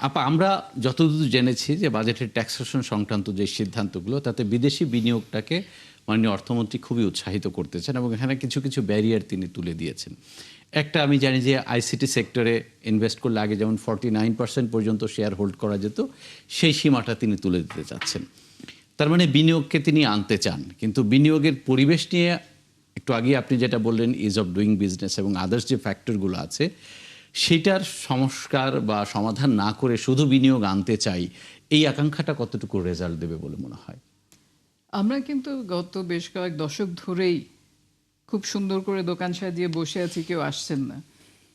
আপা, আমরা যতদূর জেনেছি যে বাজেটের ট্যাক্সেশন সংক্রান্ত যে সিদ্ধান্তগুলো, তাতে বিদেশি বিনিয়োগটাকে মাননীয় অর্থমন্ত্রী খুবই উৎসাহিত করতেছেন এবং এখানে কিছু কিছু ব্যারিয়ার তিনি তুলে দিয়েছেন। একটা আমি জানি যে আইসিটি সেক্টরে ইনভেস্ট করলে আগে যেমন 49% পর্যন্ত শেয়ার হোল্ড করা যেত, সেই সীমাটা তিনি তুলে দিতে চাচ্ছেন। তার মানে বিনিয়োগকে তিনি আনতে চান, কিন্তু বিনিয়োগের পরিবেশ নিয়ে একটু আগে আপনি যেটা বললেন, ইজ অফ ডুইং বিজনেস এবং আদার্স যে ফ্যাক্টরগুলো আছে, সেটার সংস্কার বা সমাধান না করে শুধু বিনিয়োগ আনতে চাই, এই আকাঙ্ক্ষাটা কতটুকু রেজাল্ট দেবে বলে মনে হয়? আমরা কিন্তু গত বেশ কয়েক দশক ধরেই খুব সুন্দর করে দোকান সাজিয়ে বসে আছি, কেউ আসছেন না।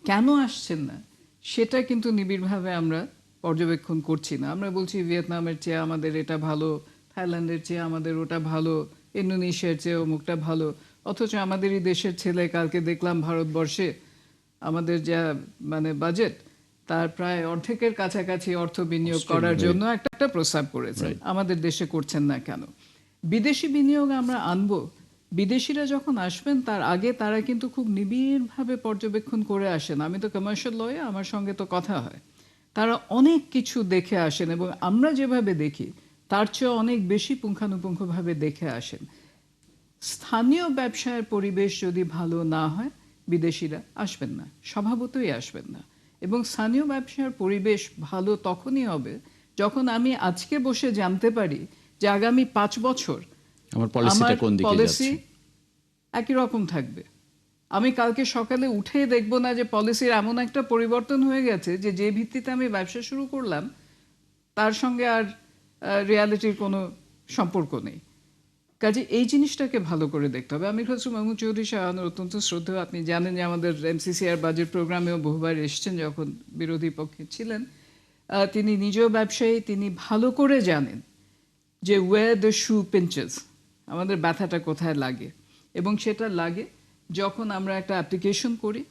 কেন আসছেন না সেটা কিন্তু নিবিড়ভাবে আমরা পর্যবেক্ষণ করছি না। আমরা বলছি ভিয়েতনামের চেয়ে আমাদের এটা ভালো, থাইল্যান্ডের চেয়ে আমাদের ওটা ভালো, ইন্দোনেশিয়ার চেয়ে অমুকটা ভালো, অথচ আমাদেরই দেশের ছেলে কালকে দেখলাম ভারতবর্ষে আমাদের যা মানে বাজেট, তার প্রায় অর্ধেকের কাছাকাছি অর্থ বিনিয়োগ করার জন্য একটা প্রস্তাব করেছেন। আমাদের দেশে করছেন না কেন? বিদেশি বিনিয়োগ আমরা আনবো, বিদেশিরা যখন আসবেন তার আগে তারা কিন্তু খুব নিবিড়ভাবে পর্যবেক্ষণ করে আসেন। আমি তো কমার্শিয়াল লয়ে, আমার সঙ্গে তো কথা হয়, তারা অনেক কিছু দেখে আসেন এবং আমরা যেভাবে দেখি তার চেয়ে অনেক বেশি পুঙ্খানুপুঙ্খভাবে দেখে আসেন। স্থানীয় ব্যবসায়ের পরিবেশ যদি ভালো না হয়, বিদেশিরা আসবেন না, স্বভাবতই আসবেন না। এবং স্থানীয় ব্যবসার পরিবেশ ভালো তখনই হবে যখন আমি আজকে বসে জানতে পারি যে আগামী 5 বছর আমার পলিসিটা কোন দিকে পলিসি যাচ্ছে। একই রকম থাকবে। আমি কালকে সকালে উঠে দেখব না যে পলিসির এমন একটা পরিবর্তন হয়ে গেছে যে যে ভিত্তিতে আমি ব্যবসা শুরু করলাম তার সঙ্গে আর রিয়ালিটির কোনো সম্পর্ক নেই। কাজে এই জিনিসটাকে ভালো করে দেখতে হবে। আমির খসরু মাহমুদ চৌধুরী সাহেব আমার অত্যন্ত শ্রদ্ধেয়। আপনি জানেন যে আমাদের এমসিসিআর বাজেট প্রোগ্রামেও বহুবার এসেছেন যখন বিরোধী পক্ষে ছিলেন। তিনি নিজেও ব্যবসায়ী, তিনি ভালো করে জানেন যে ওয়্যার দ্য শু পিঞ্চেস, আমাদের ব্যথাটা কোথায় লাগে। এবং সেটা লাগে যখন আমরা একটা অ্যাপ্লিকেশন করি,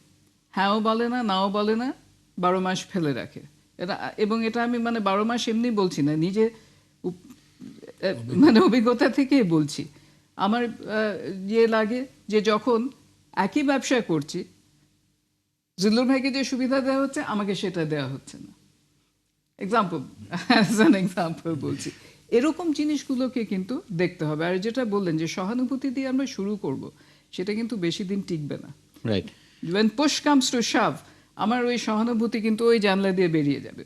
হ্যাঁও বলে না, নাও বলে না, 12 মাস ফেলে রাখে। এটা, এবং এটা আমি মানে 12 মাস এমনি বলছি না, নিজে মানে অভিজ্ঞতা থেকেই বলছি। আমার ইয়ে লাগে যে যখন একই ব্যবসা করছি, জিল্লুর ভাইকে যে সুবিধা দেওয়া হচ্ছে আমাকে সেটা দেওয়া হচ্ছে না। এক্সাম্পল, অ্যাজ অ্যান এক্সাম্পল বলছি। এরকম জিনিসগুলোকে কিন্তু দেখতে হবে। আর যেটা বললেন যে সহানুভূতি দিয়ে আমরা শুরু করব, সেটা কিন্তু বেশি দিন টিকবে না। Right. when push comes to shove, আমার ওই সহানুভূতি কিন্তু ওই জানলা দিয়ে বেরিয়ে যাবে।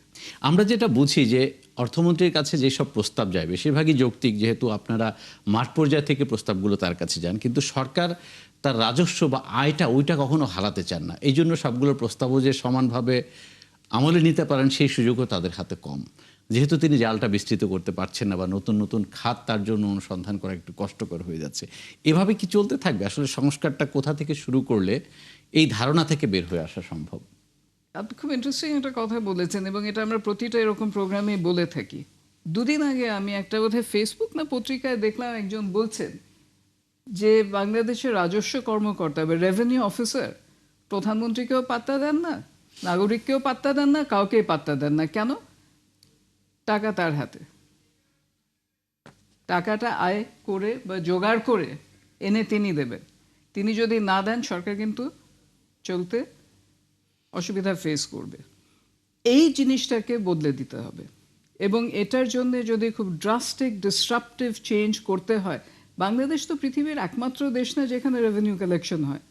আমরা যেটা বুঝি যে অর্থমন্ত্রীর কাছে যেসব প্রস্তাব যায় বেশিরভাগই যৌক্তিক, যেহেতু আপনারা মাঠ পর্যায় থেকে প্রস্তাবগুলো তার কাছে যান, কিন্তু সরকার তার রাজস্ব বা আয়টা ওইটা কখনো হারাতে চান না। এই জন্য সবগুলো প্রস্তাবও যে সমানভাবে আমলে নিতে পারেন সেই সুযোগও তাদের হাতে কম, যেহেতু তিনি জালটা বিস্তৃত করতে পারছেন না বা নতুন নতুন খাত তার জন্য অনুসন্ধান করা একটু কষ্টকর হয়ে যাচ্ছে। এভাবে কি চলতে থাকবে? আসলে সংস্কারটা কোথা থেকে শুরু করলে এই ধারণা থেকে বের হয়ে আসা সম্ভব? আপনি খুব ইন্টারেস্টিং একটা কথা বলেছেন এবং এটা আমরা প্রতিটা এরকম প্রোগ্রামে বলে থাকি। দুদিন আগে আমি একটা বোধহয় ফেসবুক না পত্রিকায় দেখলাম একজন বলছেন যে বাংলাদেশের রাজস্ব কর্মকর্তা বা রেভিনিউ অফিসার প্রধানমন্ত্রীকেও পাত্তা দেন না, নাগরিককেও পাত্তা দেন না, কাউকেই পাত্তা দেন না। কেন? টাকা তার হাতে, টাকাটা আয় করে বা জোগাড় করে এনে তিনি দেবেন। তিনি যদি না দেন সরকার কিন্তু চলতে অসুবিধা ফেস করবে। এই জিনিসটাকে বদলে দিতে হবে এবং এটার জন্য যদি খুব ড্রাস্টিক ডিসরাপটিভ চেঞ্জ করতে হয়, বাংলাদেশ তো পৃথিবীর একমাত্র দেশ না যেখানে রেভিনিউ কালেকশন হয়।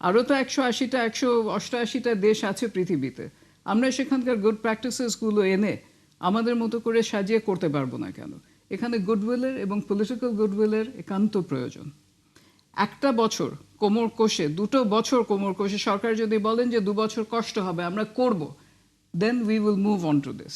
আরও তো 180টা 188টা দেশ আছে পৃথিবীতে। আমরা সেখানকার গুড প্র্যাকটিসেসগুলো এনে আমাদের মতো করে সাজিয়ে করতে পারবো না কেন? এখানে গুডউইলের এবং পলিটিক্যাল গুডউইলের একান্ত প্রয়োজন। একটা বছর কোমর কষে, 2 বছর কোমর কষে সরকার যদি বলেন যে 2 বছর কষ্ট হবে, আমরা করব, then we will move on to this.